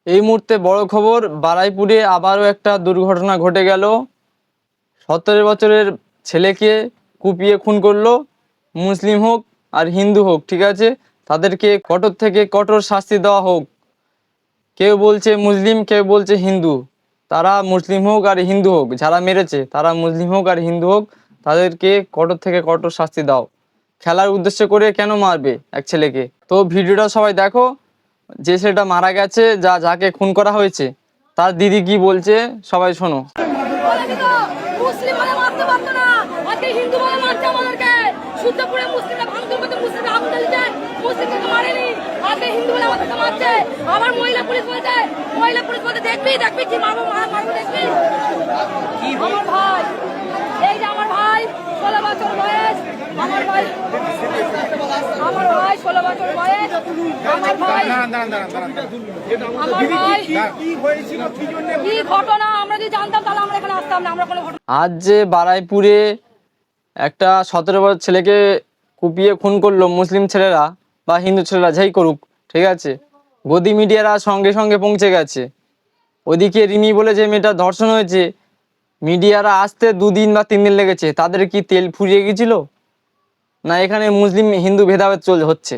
এই মুহূর্তে বড় খবর, বারুইপুরে আবারও একটা দুর্ঘটনা ঘটে গেল। 17 বছরের ছেলেকে কুপিয়ে খুন করলো। মুসলিম হোক আর হিন্দু হোক, ঠিক আছে, তাদেরকে কঠোর থেকে কঠোর শাস্তি দেওয়া হোক। কেউ বলছে মুসলিম, কেউ বলছে হিন্দু। তারা মুসলিম হোক আর হিন্দু হোক, যারা মেরেছে তারা মুসলিম হোক আর হিন্দু হোক, তাদেরকে কঠোর থেকে কঠোর শাস্তি দাও। খেলার উদ্দেশ্য করে কেন মারবে এক ছেলেকে? তো ভিডিওটা সবাই দেখো। যে ছেলেটা মারা গেছে, যাকে খুন করা হয়েছে, তার দিদি কি বলছে সবাই শোনো। মুসলিম বলে মারতে পারতো না, আজকে হিন্দু বলে মারছে আমাদেরকে। সূর্যপুরে মুসলিমরা ভাঙচুর করতে, মুসলিমরা আগুন জ্বালিয়েছে, মুসলিমদেরকে মারেনি, আজকে হিন্দু বলে আমাদেরকে মারছে। আবার মহিলা পুলিশ বলছে, দেখবি কি মারবো দেখবি। আমার ভাই, এই যে আমার ভাই 16 বছর বয়স, আমার ভাই 16 বছর বয়স, আমার ভাই কি ঘটনা আমরা যদি জানতাম তাহলে আমরা এখানে আসতাম না। আমরা কোনো ঘটনা আজ যে বারুইপুরে একটা 17 বছর ছেলেকে কুপিয়ে খুন করলো মুসলিম ছেলেরা বা হিন্দু ছেলেরা, যাই করুক, ঠিক আছে, গদি মিডিয়ারা সঙ্গে সঙ্গে পৌঁছে গেছে। ওদিকে রিমি বলে যে মেয়েটা ধর্ষণ হয়েছে, মিডিয়ারা আসতে 2 দিন বা 3 দিন লেগেছে। তাদের কি তেল ফুরিয়ে গেছিল? না এখানে মুসলিম হিন্দু ভেদাভেদ হচ্ছে?